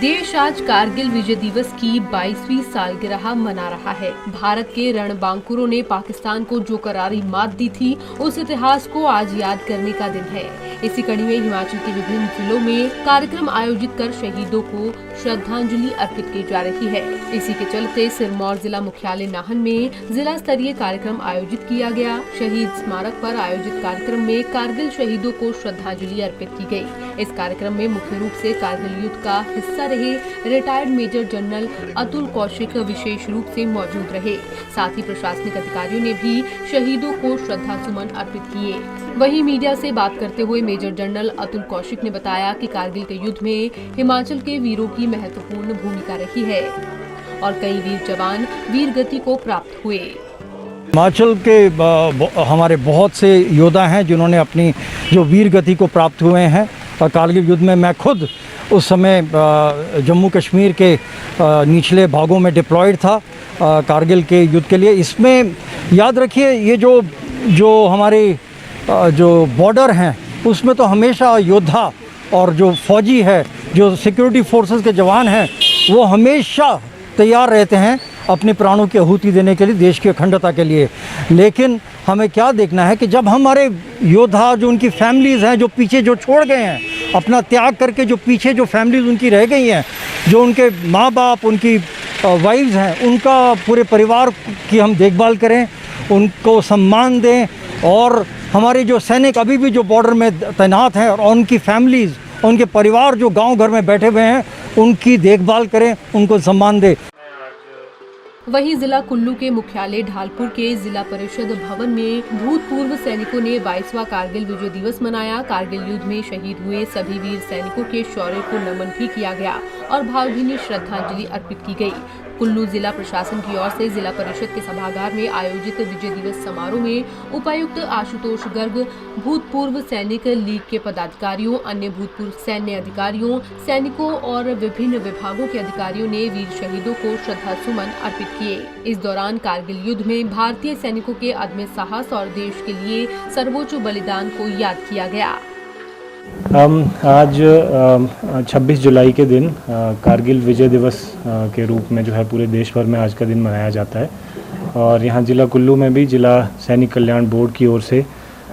देश आज कारगिल विजय दिवस की 22वीं सालगिरह मना रहा है। भारत के रणबांकुरों ने पाकिस्तान को जो करारी मात दी थी, उस इतिहास को आज याद करने का दिन है। इसी कड़ी में हिमाचल के विभिन्न जिलों में कार्यक्रम आयोजित कर शहीदों को श्रद्धांजलि अर्पित की जा रही है। इसी के चलते सिरमौर जिला मुख्यालय नाहन में जिला स्तरीय कार्यक्रम आयोजित किया गया। शहीद स्मारक पर आयोजित कार्यक्रम में कारगिल शहीदों को श्रद्धांजलि अर्पित की गई। इस कार्यक्रम में मुख्य रूप से कारगिल युद्ध का हिस्सा रहे retired major general Atul Kaushik विशेष रूप से मौजूद रहे। साथ ही प्रशासनिक अधिकारियों ने भी शहीदों को श्रद्धासुमन अर्पित किए। वहीं मीडिया से बात करते हुए मेजर जनरल अतुल कौशिक ने बताया कि कारगिल के युद्ध में हिमाचल के वीरों की महत्वपूर्ण भूमिका रही है और कई वीर जवान वीर गति को प्राप्त हुए। हिमाचल के हमारे बहुत से योद्धा हैं जिन्होंने अपनी जो वीर गति को प्राप्त हुए हैं। कारगिल युद्ध में मैं खुद उस समय जम्मू कश्मीर के निचले भागों में डिप्लॉयड था कारगिल के युद्ध के लिए। इसमें याद रखिए ये जो हमारे जो बॉर्डर हैं उसमें तो हमेशा योद्धा और जो फौजी है, जो सिक्योरिटी फोर्सेस के जवान हैं, वो हमेशा तैयार रहते हैं अपने प्राणों की आहुति देने के लिए, देश की अखंडता के लिए। लेकिन हमें क्या देखना है कि जब हमारे योद्धा जो उनकी फैमिलीज़ हैं, जो पीछे जो छोड़ गए हैं, अपना त्याग करके जो पीछे जो फैमिलीज़ उनकी रह गई हैं, जो उनके माँ बाप, उनकी वाइफ्स हैं, उनका पूरे परिवार की हम देखभाल करें, उनको सम्मान दें। और हमारे जो सैनिक अभी भी जो बॉर्डर में तैनात हैं और उनकी फैमिलीज़, उनके परिवार जो गाँव घर में बैठे हुए हैं, उनकी देखभाल करें, उनको सम्मान दें। वहीं जिला कुल्लू के मुख्यालय ढालपुर के जिला परिषद भवन में भूतपूर्व सैनिकों ने 22वां कारगिल विजय दिवस मनाया। कारगिल युद्ध में शहीद हुए सभी वीर सैनिकों के शौर्य को नमन भी किया गया और भावभीनी श्रद्धांजलि अर्पित की गई। कुल्लू जिला प्रशासन की ओर से जिला परिषद के सभागार में आयोजित विजय दिवस समारोह में उपायुक्त आशुतोष गर्ग, भूतपूर्व सैनिक लीग के पदाधिकारियों, अन्य भूतपूर्व सैन्य अधिकारियों, सैनिकों और विभिन्न विभागों के अधिकारियों ने वीर शहीदों को श्रद्धासुमन अर्पित किए। इस दौरान कारगिल युद्ध में भारतीय सैनिकों के अदम्य साहस और देश के लिए सर्वोच्च बलिदान को याद किया गया। आज 26 जुलाई के दिन कारगिल विजय दिवस के रूप में जो है पूरे देश भर में आज का दिन मनाया जाता है। और यहाँ जिला कुल्लू में भी जिला सैनिक कल्याण बोर्ड की ओर से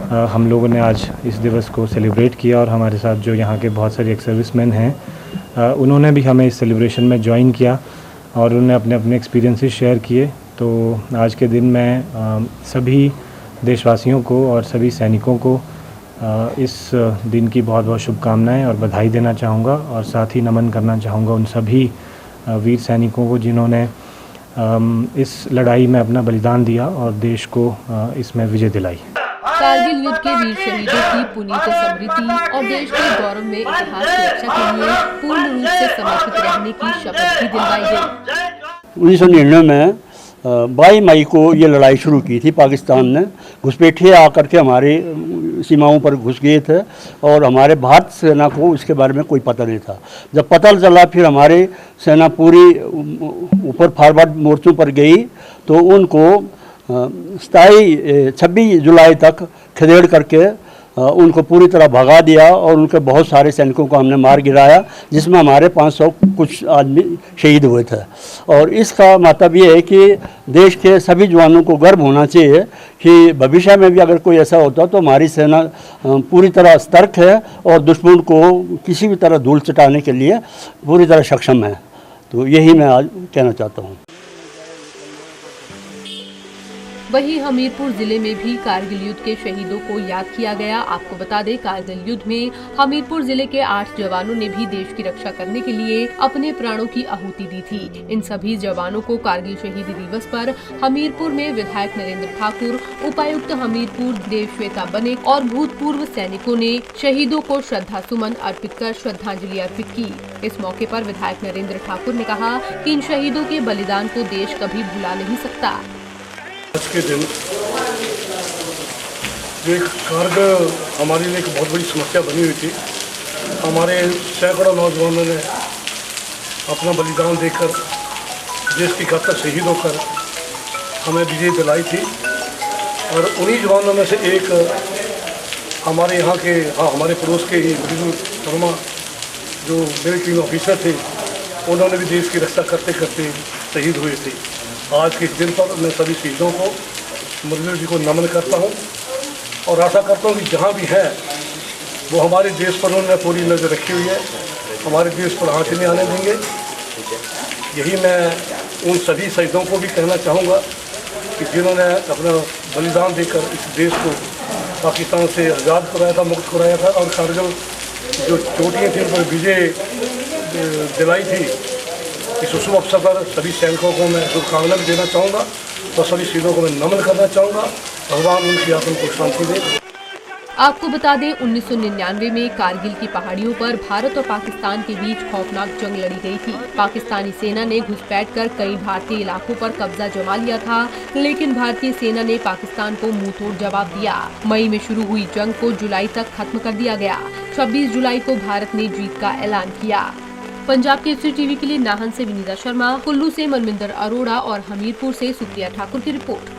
हम लोगों ने आज इस दिवस को सेलिब्रेट किया और हमारे साथ जो यहाँ के बहुत सारे एक्स सर्विसमैन हैं उन्होंने भी हमें इस सेलिब्रेशन में ज्वाइन किया और उन्होंने अपने अपने एक्सपीरियंसेस शेयर किए। तो आज के दिन मैं सभी देशवासियों को और सभी सैनिकों को इस दिन की बहुत बहुत शुभकामनाएं और बधाई देना चाहूँगा और साथ ही नमन करना चाहूँगा उन सभी वीर सैनिकों को जिन्होंने इस लड़ाई में अपना बलिदान दिया और देश को इसमें विजय दिलाई। कारगिल युद्ध के वीर शहीदों की पुनीत स्मृति और देश के गौरव में इतिहास की रक्षा के लिए पूर्ण रूप से समर्पित रहने की शपथ भी दिलवाई गई। 1999 में 22 मई को ये लड़ाई शुरू की थी। पाकिस्तान ने घुसपैठिए आकर के हमारी सीमाओं पर घुस गए थे और हमारे भारत सेना को इसके बारे में कोई पता नहीं था। जब पता चला फिर हमारी सेना पूरी ऊपर फॉरवर्ड मोर्चों पर गई तो उनको 26 जुलाई तक खदेड़ करके उनको पूरी तरह भगा दिया और उनके बहुत सारे सैनिकों को हमने मार गिराया, जिसमें हमारे 500 कुछ आदमी शहीद हुए थे। और इसका मतलब ये है कि देश के सभी जवानों को गर्व होना चाहिए कि भविष्य में भी अगर कोई ऐसा होता तो हमारी सेना पूरी तरह सतर्क है और दुश्मन को किसी भी तरह धूल चटाने के लिए पूरी तरह सक्षम है। तो यही मैं आज कहना चाहता हूँ। वहीं हमीरपुर जिले में भी कारगिल युद्ध के शहीदों को याद किया गया। आपको बता दें, कारगिल युद्ध में हमीरपुर जिले के 8 जवानों ने भी देश की रक्षा करने के लिए अपने प्राणों की आहुति दी थी। इन सभी जवानों को कारगिल शहीदी दिवस पर हमीरपुर में विधायक नरेंद्र ठाकुर, उपायुक्त हमीरपुर देवश्वेता बनिक और भूतपूर्व सैनिकों ने शहीदों को श्रद्धासुमन अर्पित कर श्रद्धांजलि अर्पित की। इस मौके पर विधायक नरेंद्र ठाकुर ने कहा कि इन शहीदों के बलिदान को देश कभी भुला नहीं सकता। आज के दिन जो एक कारगिल हमारे लिए एक बहुत बड़ी समस्या बनी हुई थी। हमारे सैकड़ों नौजवानों ने अपना बलिदान देकर देश की खातिर शहीद होकर हमें विजय दिलाई थी। और उन्हीं जवानों में से एक हमारे यहाँ के हमारे पड़ोस के ही शर्मा जो मिलिट्री ऑफिसर थे, उन्होंने भी देश की रक्षा करते करते शहीद हुए थे। आज के इस दिन पर मैं सभी शहीदों को, मुरली जी को नमन करता हूँ और आशा करता हूँ कि जहाँ भी हैं वो हमारे देश पर उन्होंने पूरी नज़र रखी हुई है, हमारे देश पर हाथ नहीं आने देंगे। यही मैं उन सभी शहीदों को भी कहना चाहूँगा कि जिन्होंने अपना बलिदान देकर इस देश को पाकिस्तान से आज़ाद कराया था, मुक्त कराया था और कारगिल जो चोटियाँ थी उन पर विजय दिलाई थी। इस शुभ अवसर पर सभी सैनिकों को मैं शुभकामना भी देना चाहूँगा और सभी शहीदों को मैं नमन करना चाहूँगा। भगवान उनकी आत्मा को शांति दे। आपको बता दें 1999 में कारगिल की पहाड़ियों पर भारत और पाकिस्तान के बीच खौफनाक जंग लड़ी गई थी। पाकिस्तानी सेना ने घुसपैठ कर कई भारतीय इलाकों पर कब्जा जमा लिया था, लेकिन भारतीय सेना ने पाकिस्तान को मुंहतोड़ जवाब दिया। मई में शुरू हुई जंग को जुलाई तक खत्म कर दिया गया। 26 जुलाई को भारत ने जीत का ऐलान किया। पंजाब केसरी टीवी के लिए नाहन से विनीता शर्मा, कुल्लू से मनविंदर अरोड़ा और हमीरपुर से सुप्रिया ठाकुर की रिपोर्ट।